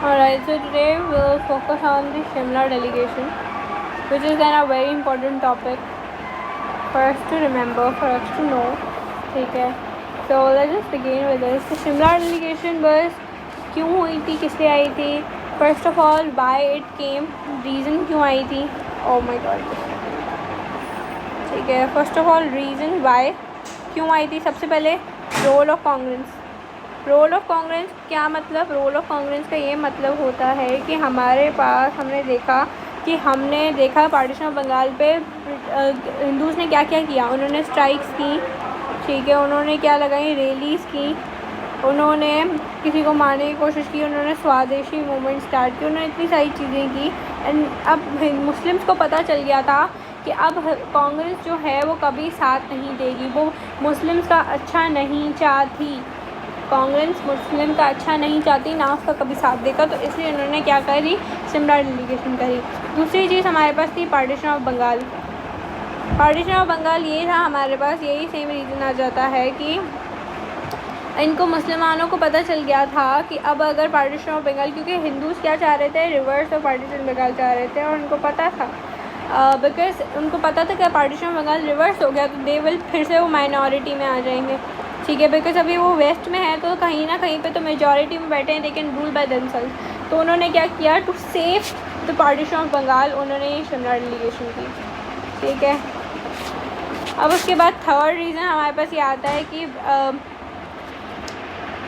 Alright, so today we'll focus on the Shimla delegation, which is then a very important topic for us to remember, for us to know. Okay, so let's just begin with this. The Shimla delegation was क्यों हुई थी, किस लिए आई थी, first of all why it came, reason क्यों आई थी. Oh my god. ठीक है, first of all reason why क्यों आई थी. सबसे पहले role of Congress. Role of Congress क्या मतलब. रोल ऑफ कांग्रेस का ये मतलब होता है कि हमारे पास हमने देखा पार्टीशन ऑफ बंगाल पे हिंदूज़ ने क्या क्या किया. उन्होंने स्ट्राइक्स की, ठीक है, उन्होंने क्या लगाई, रैलीज़ की, उन्होंने किसी को मारने की कोशिश की, उन्होंने स्वदेशी मूवमेंट स्टार्ट की, उन्होंने इतनी सारी चीज़ें की. एंड अब मुस्लिम्स को पता चल गया था कि अब कांग्रेस जो है वो कभी साथ नहीं देगी, वो मुस्लिम्स का अच्छा नहीं चाहती. कांग्रेस मुस्लिम का अच्छा नहीं चाहती, ना उसका कभी साथ देगा. तो इसलिए उन्होंने क्या करी, शिमला डेलीगेशन करी. दूसरी चीज़ हमारे पास थी partition of Bengal. Partition of Bengal ये था हमारे पास, यही सेम रीज़न आ जाता है कि इनको मुसलमानों को पता चल गया था कि अब अगर पार्टीशन ऑफ बंगाल, क्योंकि हिंदूज़ क्या चाह रहे थे, रिवर्स ऑफ पार्टीशन बंगाल चाह रहे थे, और उनको पता था बिकॉज उनको पता था कि पार्टीशन ऑफ बंगाल रिवर्स हो गया तो दे विल फिर से वो माइनॉरिटी में आ जाएंगे. ठीक है, बिकॉज अभी वो वेस्ट में है तो कहीं ना कहीं पे तो मेजॉरिटी में बैठे हैं, they can rule by themselves. तो उन्होंने क्या किया, to save the partition of Bengal, उन्होंने ये शिमला डेलीगेशन की. ठीक है, अब उसके बाद थर्ड रीज़न हमारे पास ये आता है कि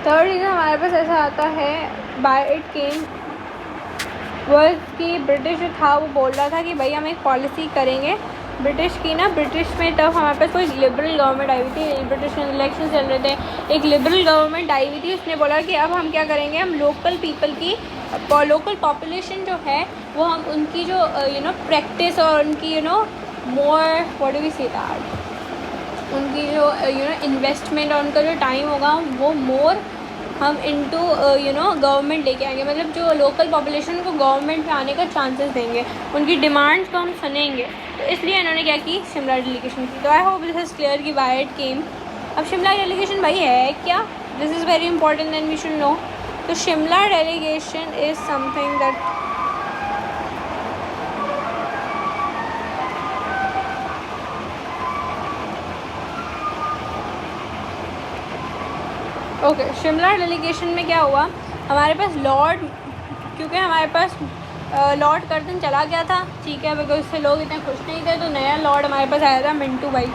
थर्ड रीज़न हमारे पास ऐसा आता है बाय इट केम वर्ड कि ब्रिटिश जो था वो बोल रहा था कि भाई हम एक पॉलिसी करेंगे ब्रिटिश की ना. ब्रिटिश में तब हमारे पास कोई लिबरल गवर्नमेंट आई हुई थी, ब्रिटिश में इलेक्शन चल रहे थे, एक लिबरल गवर्नमेंट आई हुई थी. उसने बोला कि अब हम क्या करेंगे, हम लोकल पीपल की, लोकल पॉपुलेशन जो है वो हम उनकी जो प्रैक्टिस और उनकी more what do we say that, उनकी जो इन्वेस्टमेंट और उनका जो टाइम होगा वो मोर हम इनटू गवर्नमेंट लेके आएंगे. मतलब जो लोकल पॉपुलेशन को गवर्नमेंट में आने का चांसेस देंगे, उनकी डिमांड्स को हम सुनेंगे. तो इसलिए इन्होंने क्या की, शिमला डेलीगेशन की. तो I hope this is clear कि व्हाई इट केम. अब शिमला डेलीगेशन भाई है क्या, this is very important than we should know. तो Shimla delegation is something that okay. Shimla delegation में क्या हुआ, हमारे पास लॉर्ड, क्योंकि हमारे पास लॉर्ड कर्जन चला गया था, ठीक है, बिकॉज उससे लोग इतने खुश नहीं थे, तो नया लॉर्ड हमारे पास आया था, मिंटू भाई.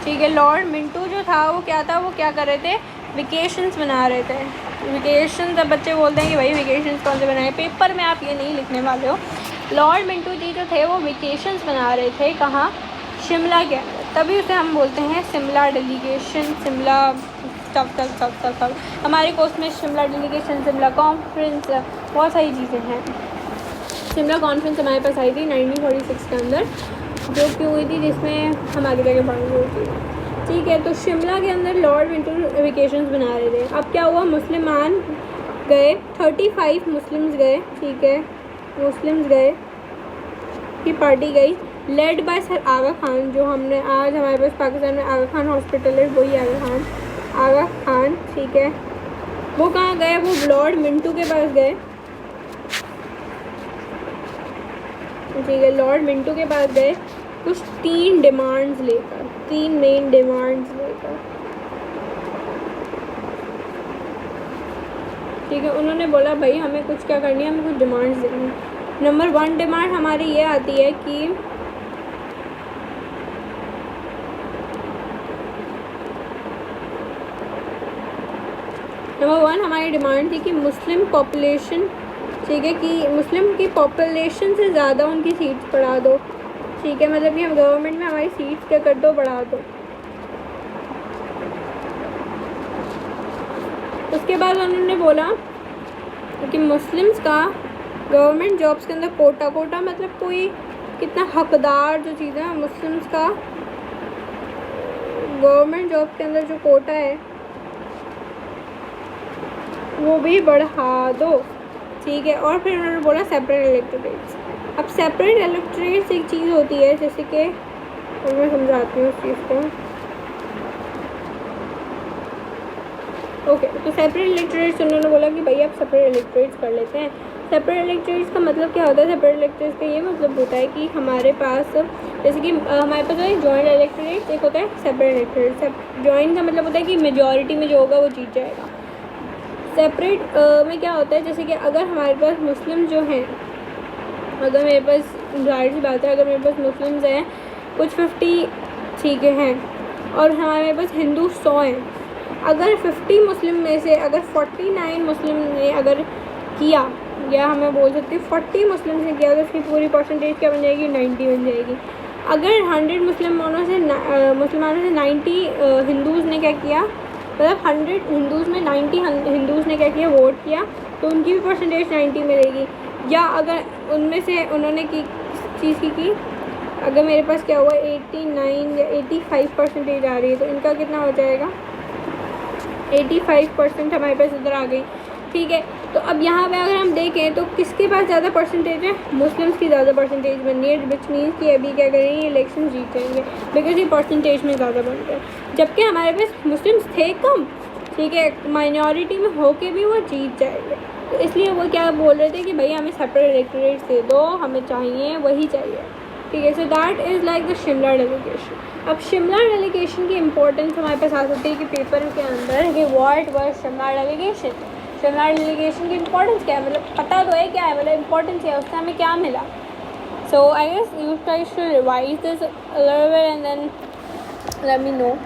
ठीक है, लॉर्ड मिंटू जो था वो क्या था, वो क्या कर रहे थे, वेकेशंस बना रहे थे. वेकेशंस, अब बच्चे बोलते हैं कि भाई वेकेशंस कौन से बनाए, पेपर में आप ये नहीं लिखने वाले हो. लॉर्ड मिंटू जी जो थे वो वेकेशंस बना रहे थे, कहाँ, शिमला के अंदर. तभी उसे हम बोलते हैं शिमला डेलीगेशन. शिमला सब हमारे कोर्स में शिमला डेलीगेशन, शिमला कॉन्फ्रेंस, बहुत सारी चीज़ें हैं. शिमला कॉन्फ्रेंस हमारे पास आई थी 1946 के अंदर, जो कि हुई थी, जिसमें हम आगे जाके पढ़ेंगे. ठीक है, तो शिमला के अंदर लॉर्ड मिंटू वेकेशंस बना रहे थे. अब क्या हुआ, मुसलमान गए, 35 मुस्लिम्स गए. ठीक है, मुस्लिम्स गए की पार्टी गई, लेड बाय सर आगा खान. जो हमने आज हमारे पास पाकिस्तान में आगा खान हॉस्पिटल है, वही आगा खान. ठीक है, वो कहाँ गए, वो लॉर्ड मिंटू के पास गए. ठीक है, लॉर्ड मिंटू के पास गए कुछ 3 डिमांड्स लेकर, 3 मेन डिमांड्स लेकर. ठीक है, उन्होंने बोला भाई हमें कुछ क्या करनी है, हमें कुछ डिमांड्स देनी. नंबर 1 डिमांड हमारी ये आती है कि नंबर 1 हमारी डिमांड थी कि मुस्लिम पॉपुलेशन, ठीक है, कि मुस्लिम की पॉपुलेशन से ज़्यादा उनकी सीट्स बढ़ा दो. ठीक है, मतलब कि हम गवर्नमेंट में हमारी सीट्स क्या कर दो, बढ़ा दो. उसके बाद उन्होंने बोला कि मुस्लिम्स का गवर्नमेंट जॉब्स के अंदर कोटा मतलब कोई कितना हकदार जो चीज़ है, मुस्लिम्स का गवर्नमेंट जॉब के अंदर जो कोटा है वो भी बढ़ा दो. ठीक है, और फिर उन्होंने बोला सेपरेट इलेक्टोरेट्स. अब सेपरेट इलेक्टोरेट्स एक चीज़ होती है, जैसे कि मैं समझाती हूँ उस चीज़ को. ओके, तो सेपरेट इलेक्टोरेट्स उन्होंने बोला कि भाई आप सेपरेट इलेक्टोरेट्स कर लेते हैं. सेपरेट इलेक्टोरेट्स का मतलब क्या होता है? सेपरेट इलेक्टोरेट्स का ये मतलब होता है कि हमारे पास, जैसे कि हमारे पास है जॉइंट इलेक्टोरेट, एक होता है सेपरेट इलेक्टोरेट। जॉइंट का मतलब होता है कि मेजॉरिटी में जो होगा वो जीत जाएगा। सेपरेट में क्या होता है, जैसे कि अगर हमारे पास मुस्लिम जो हैं, अगर मेरे पास, जाहिर सी बात है, अगर मेरे पास मुस्लिम्स हैं कुछ 50, ठीक है, और हमारे पास हिंदू 100 हैं, अगर 50 मुस्लिम में से अगर 49 मुस्लिम ने अगर किया, या हमें बोल सकते हैं 40 मुस्लिम ने किया, तो उसकी पूरी परसेंटेज क्या बन जाएगी? 90 बन जाएगी। अगर 100 मुसलमानों से 90 हिंदूज़ ने क्या किया, मतलब 100 हिंदूज़ में 90 हिंदूज़ ने क्या किया? वोट किया, तो उनकी भी परसेंटेज 90 मिलेगी। या अगर उनमें से उन्होंने किस चीज़ की, अगर मेरे पास क्या हुआ 89 या 85 परसेंटेज आ रही है, तो इनका कितना हो जाएगा? 85% हमारे पास इधर आ गई, ठीक है। तो अब यहाँ पे अगर हम देखें तो किसके पास ज़्यादा परसेंटेज है? मुस्लिम्स की ज़्यादा परसेंटेज बननी है, विच मीन्स कि अभी क्या करेंगे? इलेक्शन जीत जाएंगे, बिकॉज ये परसेंटेज में ज़्यादा बन रहे हैं। जबकि हमारे पास मुस्लिम्स थे कम, ठीक है, माइनॉरिटी में होके भी वो जीत जाएंगे। तो इसलिए वो क्या बोल रहे थे कि भाई हमें सेपरेट इलेक्टोरेट दे दो, हमें चाहिए वही चाहिए, ठीक है। So that is like the Shimla delegation. अब शिमला डेलीगेशन की इम्पोर्टेंस हमारे पास आ सकती है कि पेपर के अंदर कि what was Shimla delegation. Shimla delegation की इम्पोर्टेंस क्या है, मतलब पता तो है क्या है, मतलब इम्पोर्टेंस क्या है, उससे हमें क्या मिला। So I guess you guys should revise this a little bit and then let me know.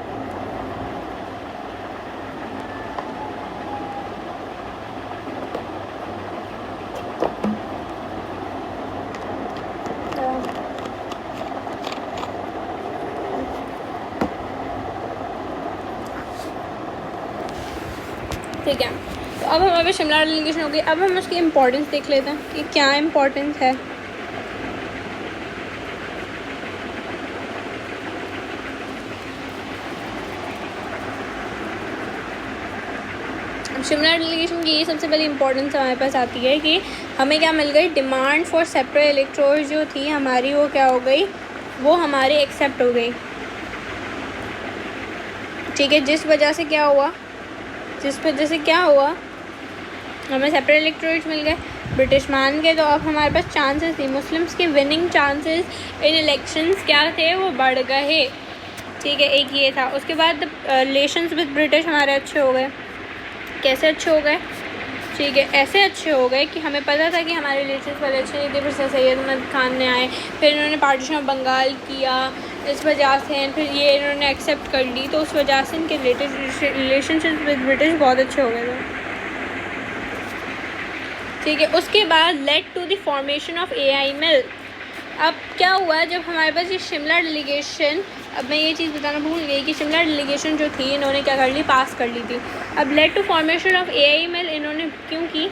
ठीक है, तो अब हमारे पास शिमला डेलीगेशन हो गई। अब हम उसकी इम्पोर्टेंस देख लेते हैं कि क्या इम्पोर्टेंस है। शिमला डेलीगेशन की सबसे पहली इम्पोर्टेंस हमारे पास आती है कि हमें क्या मिल गई? डिमांड फॉर सेपरेट इलेक्टोरेट जो थी हमारी, वो क्या हो गई? वो हमारी एक्सेप्ट हो गई, ठीक है। जिस वजह से क्या हुआ, हमें सेपरेट इलेक्टोरेट मिल गए, ब्रिटिश मान गए। तो अब हमारे पास चांसेस थी, मुस्लिम्स के विनिंग चांसेस इन इलेक्शंस क्या थे? वो बढ़ गए, ठीक है। एक ये था। उसके बाद रिलेशंस विद ब्रिटिश हमारे अच्छे हो गए। कैसे अच्छे हो गए? ठीक है, ऐसे अच्छे हो गए कि हमें पता था कि हमारे रिलेशंस पहले अच्छे नहीं थे, फिर सर सैयद अहमद खान ने आए, फिर इन्होंने पार्टीशन ऑफ बंगाल किया, इस वजह से फिर ये इन्होंने एक्सेप्ट कर ली, तो उस वजह से इनके रिलेशनशिप विद ब्रिटिश बहुत अच्छे हो गए थे, ठीक है। उसके बाद led to the formation of AI mill. अब क्या हुआ, जब हमारे पास ये शिमला डेलीगेशन, अब मैं ये चीज़ बताना भूल गई कि शिमला डेलीगेशन जो थी इन्होंने क्या कर ली? पास कर ली थी। अब led to formation of AI mill इन्होंने क्यों की?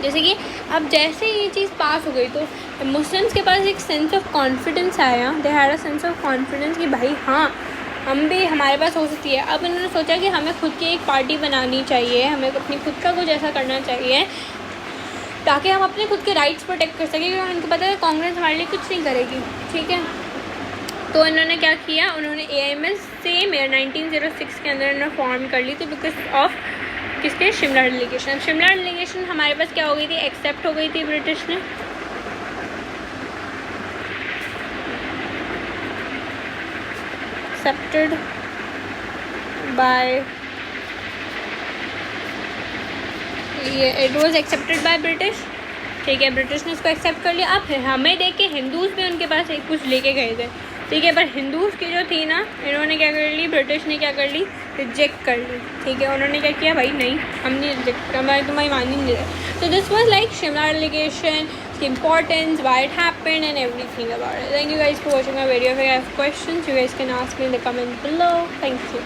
जैसे कि अब जैसे ये चीज़ पास हो गई तो मुस्लिम्स के पास एक सेंस ऑफ कॉन्फिडेंस आया, they had a sense of confidence कि भाई हाँ हम भी, हमारे पास हो सकती है। अब इन्होंने सोचा कि हमें खुद की एक पार्टी बनानी चाहिए, हमें अपनी खुद का कुछ ऐसा करना चाहिए ताकि हम अपने खुद के राइट्स प्रोटेक्ट कर सकें, क्योंकि उनको पता है कांग्रेस हमारे लिए कुछ नहीं करेगी, ठीक है। तो इन्होंने क्या किया, उन्होंने AIML सेम ईयर 1906 के अंदर इन्होंने फॉर्म कर ली थी बिकॉज ऑफ किसके? शिमला डेलीगेशन। शिमला डेलीगेशन हमारे पास क्या हो गई थी? एक्सेप्ट हो गई थी ब्रिटिश ने, एक्सेप्टेड बाय, ये it was accepted by British, ठीक है। ब्रिटिश ने इसको एक्सेप्ट कर लिया। अब हमें देख के हिंदूज़ भी उनके पास एक कुछ लेके गए थे, ठीक है, पर हिंदूज़ की जो थी ना, इन्होंने क्या कर ली? ब्रिटिश ने क्या कर ली? रिजेक्ट कर ली, ठीक है। उन्होंने क्या किया? भाई नहीं, हम नहीं रिजेक्ट, हमारे तुम्हारी मान ही नहीं रहे। So this was like Shimla delegation, its importance, why it happened and everything about it. Thank you guys for watching my video. If you have questions, you guys can ask me in the comment below. Thank you.